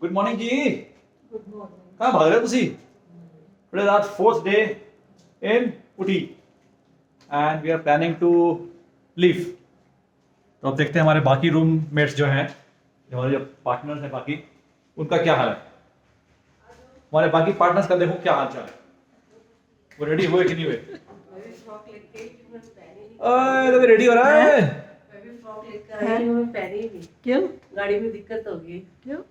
Good morning जी। कहाँ भाग रहे हो तुसी? Today is our fourth day in Uti and we are planning to leave. तो अब देखते हैं हमारे बाकी रूममेट्स जो हैं, जो हमारे जो पार्टनर्स हैं बाकी, उनका क्या हाल है। हमारे बाकी पार्टनर्स का देखो क्या हाल चाल है, वो रेडी हुए कि नहीं हुए? तो रेडी हो रहा है। क्यों? गाड़ी में दिक्कत होगी क्यों?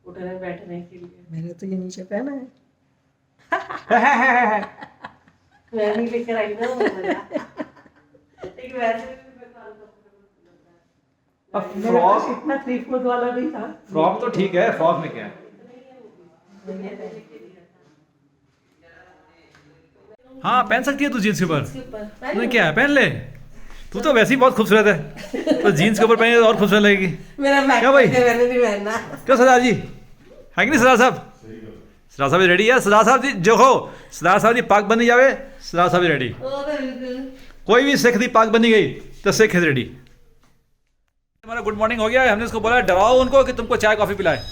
उठने बैठने के लिए। मैंने तो ये नीचे पहना है। मैं नहीं लेकर आई ना वो वाला। एक वैसे अब फ्रॉक, इतना 3/4 वाला नहीं था। फ्रॉक तो ठीक है, फ्रॉक में क्या है? हाँ पहन सकती है तू जीन्स के ऊपर। तुम्हें क्या है, पहन ले। तू तो वैसे ही बहुत खूबसूरत है, तो जीन्स के ऊपर पहने तो और खूबसूरत लगेगी। मेरा क्या भाई? मैंने नहीं पहनना। क्यों सरदार जी, है कि नहीं सरदार साहब? सरदार साहब रेडी है। सरदार साहब जी जो हो, सरदार साहब जी पाक बनी जावे, सरदार साहब रेडी। कोई भी सिख दी पाक बनी गई तो सिख है रेडी। हमारा गुड मॉर्निंग हो गया है, हमने इसको बोला डराओ उनको कि तुमको चाय कॉफी पिलाए।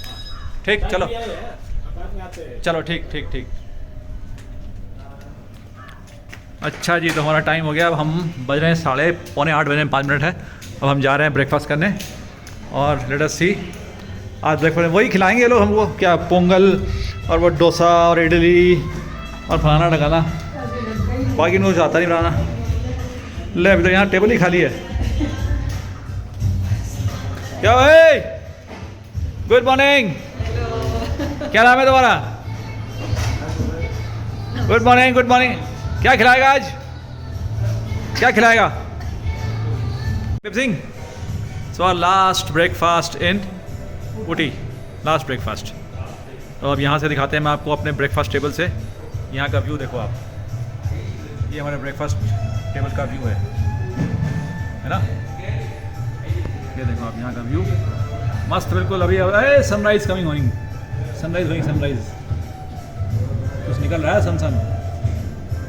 ठीक, चलो चलो, ठीक ठीक ठीक। अच्छा जी, तो हमारा टाइम हो गया। अब हम बज रहे हैं 7:45 बजे 5 मिनट है। अब हम जा रहे हैं ब्रेकफास्ट करने और लेट अस सी। आज ब्रेकफास्ट वही खिलाएंगे ये लोग हमको, क्या पोंगल और वो डोसा और इडली और फलाना ढकाना, बाकी इनको कुछ आता नहीं बनाना। ले अभी तो यहाँ टेबल ही खाली है। क्या भाई, गुड मॉर्निंग, क्या नाम है तुम्हारा? Good morning, good morning. क्या खिलाएगा आज, क्या खिलाएगा whip Singh? So last breakfast in Ooty, last breakfast. तो अब यहाँ से दिखाते हैं मैं आपको अपने ब्रेकफास्ट टेबल से। यहाँ का व्यू देखो आप, ये हमारे ब्रेकफास्ट टेबल का व्यू है ना? ये देखो आप यहाँ का व्यू, मस्त बिल्कुल। अभी sunrise coming hoeing, sunrise hoeing, sunrise कुछ निकल रहा है सन सन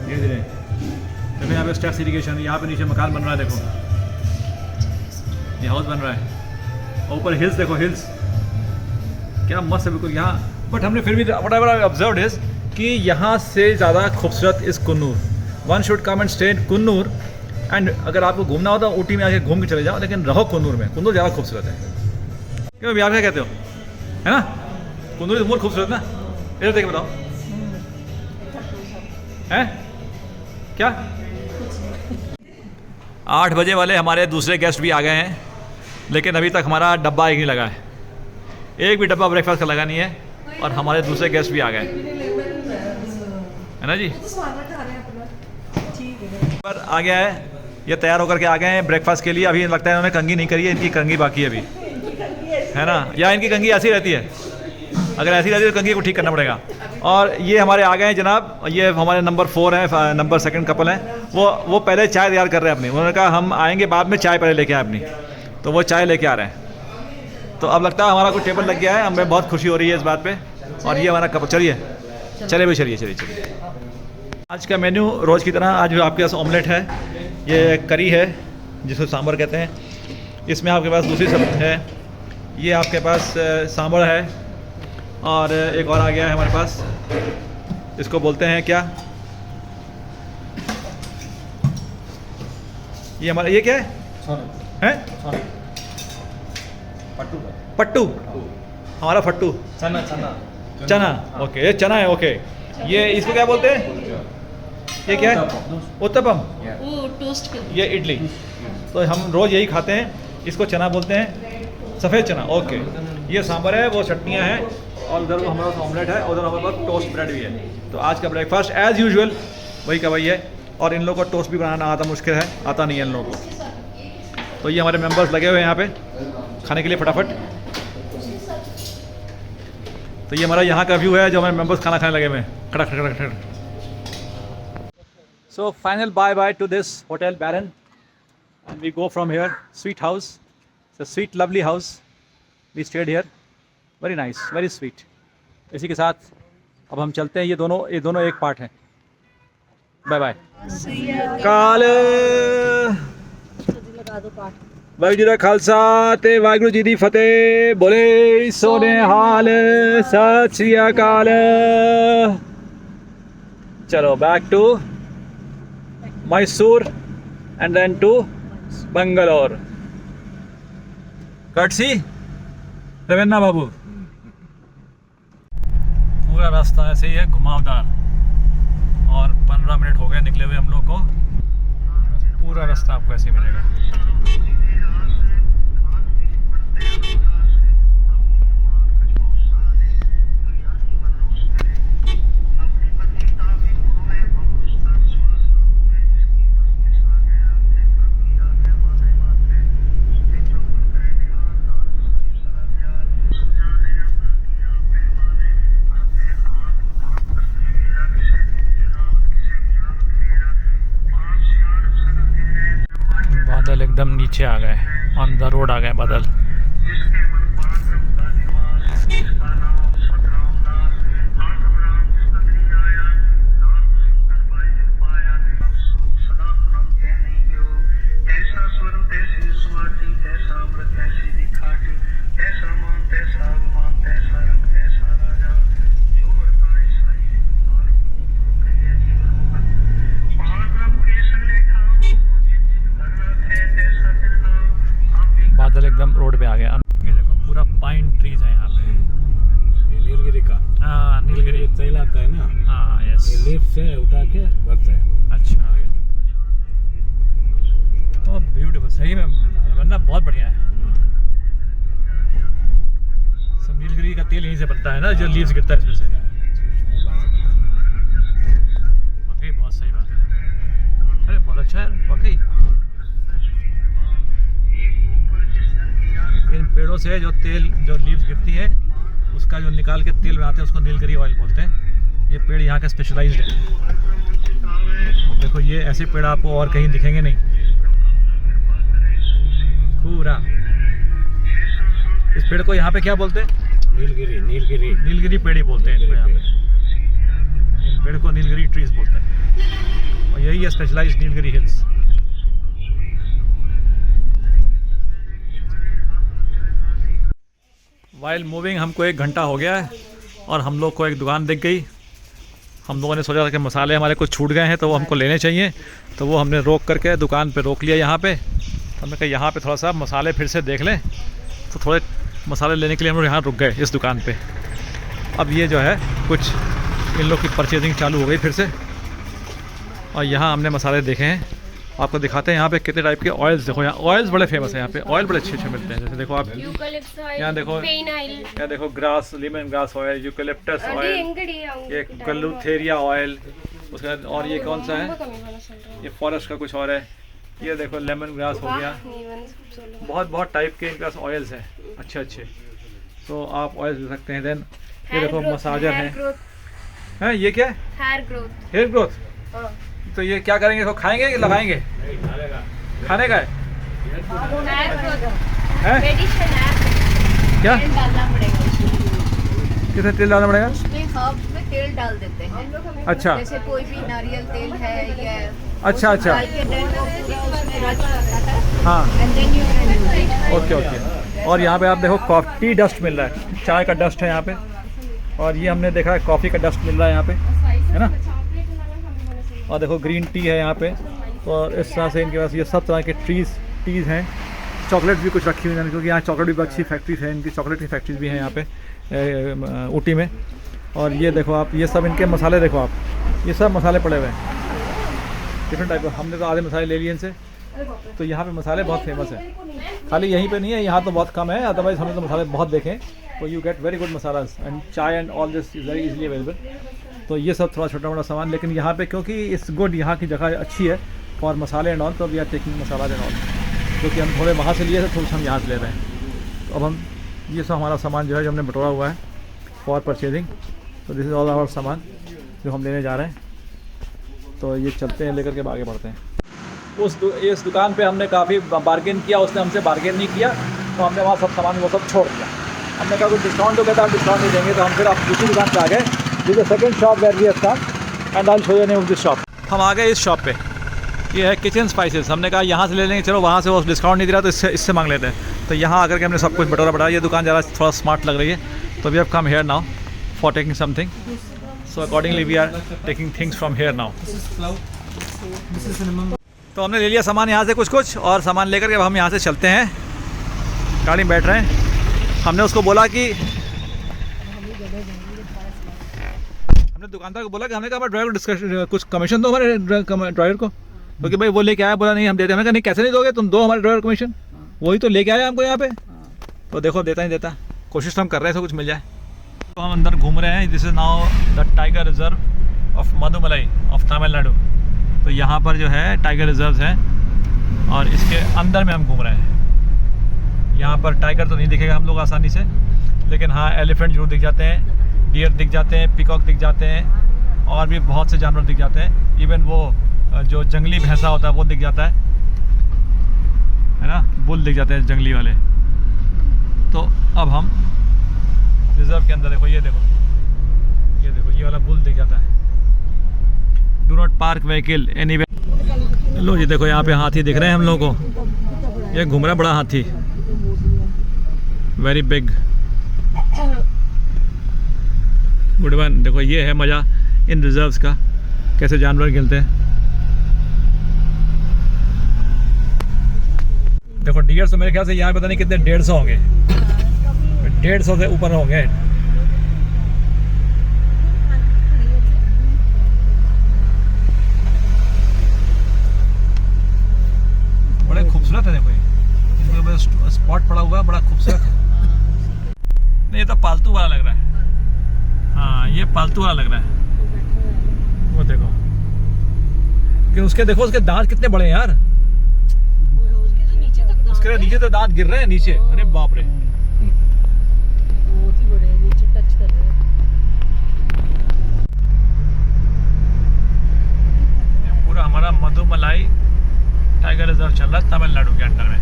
धीरे धीरे। देखो यहाँ पे स्टेप्स इरिगेशन, यहाँ पे नीचे मकान बन रहा है, देखो ये हाउस बन रहा है। ऊपर हिल्स देखो, हिल्स क्या मस्त है बिल्कुल यहाँ। बट हमने फिर भी whatever I observed is कि यहाँ से ज़्यादा खूबसूरत इस Coonoor. One should come and stay in Coonoor. And अगर आपको घूमना हो तो ऊटी में आके घूम के चले जाओ, लेकिन रहो कुन्नूर में। कुन्नूर ज़्यादा खूबसूरत है। क्यों बिहार में कहते हो, है ना? कुन्नूर तो बहुत खूबसूरत ना। इधर देख बताओ, हैं क्या? 8 बजे वाले हमारे दूसरे गेस्ट भी आ गए हैं, लेकिन अभी तक हमारा डब्बा एक नहीं लगा है। एक भी डब्बा ब्रेकफास्ट का लगा नहीं है और हमारे दूसरे गेस्ट भी आ गए, है ना जी? पर आ गया है, ये तैयार होकर के आ गए हैं ब्रेकफास्ट के लिए। अभी लगता है इन्होंने कंघी नहीं करी है, इनकी कंघी बाकी है अभी, है ना? या इनकी कंघी ऐसी रहती है? अगर ऐसी रहती है तो कंघी को ठीक करना पड़ेगा। और ये हमारे आ गए हैं जनाब, ये हमारे नंबर 4 हैं, नंबर 2 कपल हैं। वो पहले चाय तैयार कर रहे हैं अपनी। उन्होंने कहा हम आएंगे बाद में, चाय पहले लेके आए अपनी, तो वो चाय लेके आ रहे हैं। तो अब लगता है हमारा कोई टेबल लग गया है, हमें बहुत खुशी हो रही है इस बात पे। और ये हमारा कप, चलिए चलिए भाई, चलिए चलिए चलिए। आज का मेन्यू रोज़ की तरह आज आपके पास ऑमलेट है, ये करी है जिसको सांभर कहते हैं, इसमें आपके पास दूसरी सब्जी है, ये आपके पास सांभर है, और एक और आ गया है हमारे पास, इसको बोलते हैं क्या, ये हमारा, ये क्या है? पट्टू, हमारा फट्टू, चना चना चना। ओके, ये चना है। ओके, ये इसको क्या बोलते हैं? ये क्या है? उत्तपम। वो टोस्ट कर। ये इडली। तो हम रोज़ यही खाते हैं, इसको चना बोलते हैं, सफ़ेद चना। ओके, ये सांभर है, वो चटनियाँ हैं, और उधर हमारे पास ऑमलेट है, उधर हमारे पास टोस्ट ब्रेड भी है। तो आज का ब्रेकफास्ट एज़ यूजुअल वही का वही है। और इन लोगों को टोस्ट भी बनाना आता मुश्किल है, आता नहीं है इन लोगों को। तो ये हमारे मेंबर्स लगे हुए हैं यहाँ पे खाने के लिए फटाफट। तो ये हमारा यहाँ का व्यू है, जो हमारे मेंबर्स खाना खाने लगे हुए हैं, खड़ा खड़ा खड़ा खड़ा। So final bye bye to this hotel Baron, and we go from here. Sweet house, it's a sweet lovely house. We stayed here, very nice, very sweet. इसी के साथ अब हम चलते हैं। ये दोनों एक पार्ट हैं। Bye bye. काल लगा दो पार्ट। ਵਾਹਿਗੁਰੂ ਜੀ ਦਾ ਖਾਲਸਾ ਤੇ ਵਾਹਿਗੁਰੂ ਜੀ ਦੀ ਫਤਿਹ। ਬੋਲੇ ਸੋਨੇ ਹਾਲ, ਸਤਿ ਸ੍ਰੀ ਅਕਾਲ। ਚਲੋ back to Mysore and then to Bangalore. Courtesy Ravenna बाबू। पूरा रास्ता ऐसे ही है घुमावदार, और 15 मिनट हो गए निकले हुए हम लोग को। पूरा रास्ता आपको ऐसे ही मिलेगा। बादल एकदम नीचे आ गए, ऑन द रोड आ गए बादल। बादल एकदम रोड पे आ गया। ये देखो पूरा पाइन ट्रीज है यहाँ पे। ये नीलगिरी का, हाँ नीलगिरी। तेल आता है ना, हाँ यस। ये लीफ से उठा के भरते हैं। अच्छा, तो ब्यूटीफुल, सही में वरना बहुत बढ़िया है। सब नीलगिरी का तेल यहीं से बनता है ना, जो लीव्स गिरता है इसमें से। वाकई बहुत सही बात है। अरे बहुत अच्छा है वाकई। इन पेड़ों से जो तेल, जो लीव्स गिरती है उसका जो निकाल के तेल बनाते हैं उसको नीलगिरी ऑयल बोलते हैं। ये पेड़ यहाँ का स्पेशलाइज्ड है। देखो ये ऐसे पेड़ आपको और कहीं दिखेंगे नहीं। पूरा इस पेड़ को यहाँ पे क्या बोलते हैं? नीलगिरी, नीलगिरी, नीलगिरी पेड़ ही बोलते हैं इनको यहाँ पे। इन पेड़ को नीलगिरी ट्रीज बोलते हैं, और यही है specialized Nilgiri hills. While moving हमको 1 घंटा हो गया है, और हम लोग को एक दुकान दिख गई। हम लोगों ने सोचा था कि मसाले हमारे कुछ छूट गए हैं तो वो हमको लेने चाहिए, तो वो हमने रोक करके दुकान पे रोक लिया यहाँ पे। हमने कहा यहाँ पे थोड़ा सा मसाले फिर से देख लें, तो थोड़े मसाले लेने के लिए हम लोग यहाँ रुक गए इस दुकान पे। अब ये जो है कुछ इन लोग की परचेजिंग चालू हो गई फिर से, और यहाँ हमने मसाले देखे हैं। आपको दिखाते हैं यहाँ पे कितने टाइप के ऑयल्स। देखो यहाँ ऑयल्स बड़े फेमस है, यहाँ पे ऑयल बड़े अच्छे अच्छे मिलते हैं। जैसे देखो आप यहाँ देखो, यहाँ देखो grass, lemon grass oil, eucalyptus oil, ये कलूथेरिया ऑयल, उसके बाद और ये कौन सा है, ये फॉरेस्ट का कुछ और है। ये देखो लेमन ग्रास हो गया। बहुत बहुत टाइप के इनके पास ऑयल्स हैं अच्छे अच्छे, तो आप ऑयल ले सकते हैं। देन ये देखो मसाजर है। ये क्या है? Hair growth. तो ये क्या करेंगे, इसको खाएंगे कि लगाएंगे? खाने का है? क्या कितना तेल डालना पड़ेगा? हर्ब्स में तेल डाल देते हैं। अच्छा, जैसे कोई भी नारियल तेल है या अच्छा अच्छा, डाल के then वो पूरा उसमें रच जाता है। हाँ And then you can use it. Okay okay. और यहाँ पे आप देखो कॉफ़ी डस्ट मिल रहा है, चाय का डस्ट है यहाँ पे, और ये हमने देखा है कॉफ़ी का डस्ट मिल रहा है यहाँ पे, है ना। और देखो ग्रीन टी है यहाँ पे, और इस तरह से इनके पास ये सब तरह के टीज़ हैं। चॉकलेट भी कुछ रखी हुई है, क्योंकि यहाँ चॉकलेट भी अच्छी फैक्ट्रीज है, इनकी चॉकलेट की फैक्ट्रीज भी हैं यहाँ पे ऊटी में। और ये देखो आप, ये सब इनके मसाले देखो आप, ये सब मसाले पड़े हुए हैं डिफरेंट टाइप के। हमने तो आधे मसाले ले लिए इनसे। तो यहाँ पे मसाले बहुत फेमस है, खाली यहीं पे नहीं है, यहाँ तो बहुत कम है, अदरवाइज हमने तो मसाले बहुत देखे। तो you get very good masalas and chai and all this is very easily available. तो ये सब थोड़ा छोटा मोटा सामान, लेकिन यहाँ पे क्योंकि इस गुड, यहाँ की जगह अच्छी है फॉर मसाले एंड ऑल, तो we are taking masala and all, क्योंकि हम थोड़े वहाँ से लिए थे, थोड़ा हम यहाँ से ले रहे हैं। तो अब हम ये सब हमारा सामान जो है, जो हमने बटोरा हुआ है फॉर परचेजिंग, तो दिस इज़ ऑल आवर सामान जो हम लेने जा रहे हैं। तो ये चलते हैं, लेकर के आगे बढ़ते हैं। इस दुकान पे हमने काफ़ी बार्गेन किया, उसने हमसे बार्गेन नहीं किया, तो हमने वहाँ सब सामान वो सब छोड़ दिया। हमने कहा कुछ डिस्काउंट हो गया था, डिस्काउंट नहीं देंगे, तो हम फिर आप दूसरी दुकान पे आ गए। This is second shop where we have come and I will show you name of this shop. हम आ गए इस शॉप पे, ये है किचन स्पाइसेस। हमने कहा यहाँ से ले लेंगे, चलो वहाँ से वो डिस्काउंट नहीं दे रहा तो इससे मांग लेते हैं। तो यहाँ आकर के हमने सब कुछ बटोरा बटा। ये दुकान ज़रा थोड़ा स्मार्ट लग रही है, तो we have come here now for taking something. So accordingly we are taking things from here now. तो हमने ले लिया सामान यहाँ से कुछ और सामान लेकर के अब हम यहाँ से चलते हैं, गाड़ी में बैठ रहे हैं। हमने उसको बोला कि हमने दुकानदार को बोला कि हमने कहा ड्राइवर को डिस्कशन कुछ कमीशन दो हमारे ड्राइवर को, क्योंकि भाई वो लेके आया, बोला नहीं हम देते। हमने कहा नहीं कैसे नहीं दोगे, तुम दो हमारे ड्राइवर कमीशन, वही तो लेके आया हमको यहाँ पे। तो देखो देता नहीं देता, कोशिश तो हम कर रहे हैं सब कुछ मिल जाए। तो हम अंदर घूम रहे हैं। This is now the tiger reserve of Mudumalai of Tamil Nadu. तो यहाँ पर जो है टाइगर रिजर्व हैं और इसके अंदर में हम घूम रहे हैं। यहाँ पर टाइगर तो नहीं दिखेगा हम लोग आसानी से, लेकिन हाँ एलिफेंट जरूर दिख जाते हैं, डियर दिख जाते हैं, पिकॉक दिख जाते हैं और भी बहुत से जानवर दिख जाते हैं। इवन वो जो जंगली भैंसा होता है वो दिख जाता है ना, बुल दिख जाते हैं जंगली वाले। तो अब हम रिजर्व के अंदर देखो, ये देखो ये वाला बुल दिख जाता है। Do not park vehicle anywhere. लो जी देखो यहाँ पे हाथी दिख रहे हैं हम लोगों को, ये घूम रहा है बड़ा हाथी, वेरी बिग गुड वन। देखो ये है मज़ा इन रिजर्व्स का, कैसे जानवर खेलते हैं। देखो डियर तो मेरे ख्याल से यहाँ पता नहीं कितने 150 होंगे, 150 से ऊपर होंगे। बड़े खूबसूरत है, देखो ये स्पॉट पड़ा हुआ है, बड़ा खूबसूरत है। नहीं ये तो पालतू वाला लग रहा है, हाँ ये पालतू वाला लग रहा है। वो देखो कि उसके देखो उसके दांत कितने बड़े हैं यार, उसके नीचे तो दांत गिर रहे हैं नीचे। अरे बाप रे, बहुत ही बड़े नीचे टच कर रहे हैं। पूरा हमारा मधुमलाई टाइगर रिजर्व चल रहा है तमिलनाडु के अंडर में।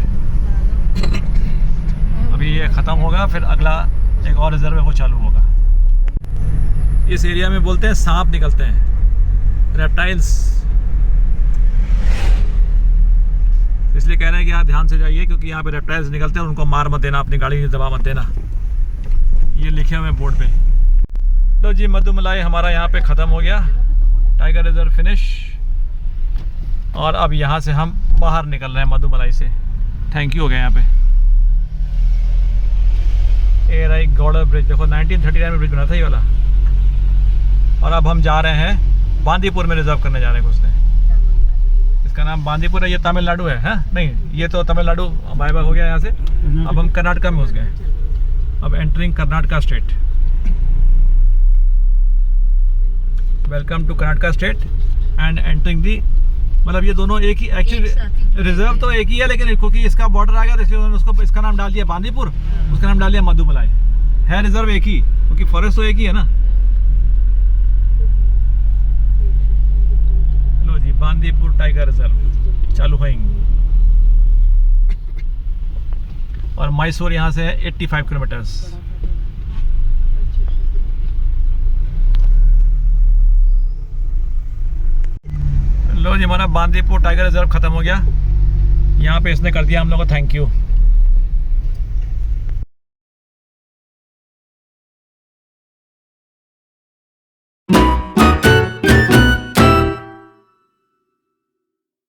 अभी ये ख़त्म होगा, फिर अगला एक और रिजर्व है वो चालू होगा। इस एरिया में बोलते हैं सांप निकलते हैं, रेप्टाइल्स, इसलिए कह रहे हैं कि आप ध्यान से जाइए, क्योंकि यहाँ पे रेप्टाइल्स निकलते हैं, उनको मार मत देना, अपनी गाड़ी में दबा मत देना। ये लिखे हुए बोर्ड पे। लो जी मधुमलाई हमारा यहाँ पे ख़त्म हो गया, टाइगर रिजर्व फिनिश। और अब यहाँ से हम बाहर निकल रहे हैं मधुमलाई से। थैंक यू हो गया यहाँ पे। एराई गौड़ा ब्रिज, देखो 1939 में ब्रिज बना था ये वाला। और अब हम जा रहे हैं बांदीपुर में रिजर्व करने जा रहे हैं घुसने। इसका नाम बांदीपुर है, ये तमिलनाडु है नहीं, ये तो तमिलनाडु बाय बाय हो गया यहाँ से। अब हम कर्नाटका में घुस गए, अब entering Karnataka state. Welcome to Karnataka state and entering the, मतलब ये दोनों एक ही, एक्चुअली रिजर्व तो एक ही है, लेकिन क्योंकि इसका बॉर्डर आ गया तो इसलिए उन्होंने उसको इसका नाम डाल दिया बांदीपुर, उसका नाम डाल दिया मधुमलाई। है रिजर्व एक ही, क्योंकि फॉरेस्ट तो एक ही है ना। लो जी बांदीपुर टाइगर रिजर्व चालू होएंगे। और मैसूर यहाँ से 85 किलोमीटर्स। लो जी हमारा बांदीपुर टाइगर रिजर्व खत्म हो गया। यहाँ पे इसने कर दिया हम लोग को थैंक यू।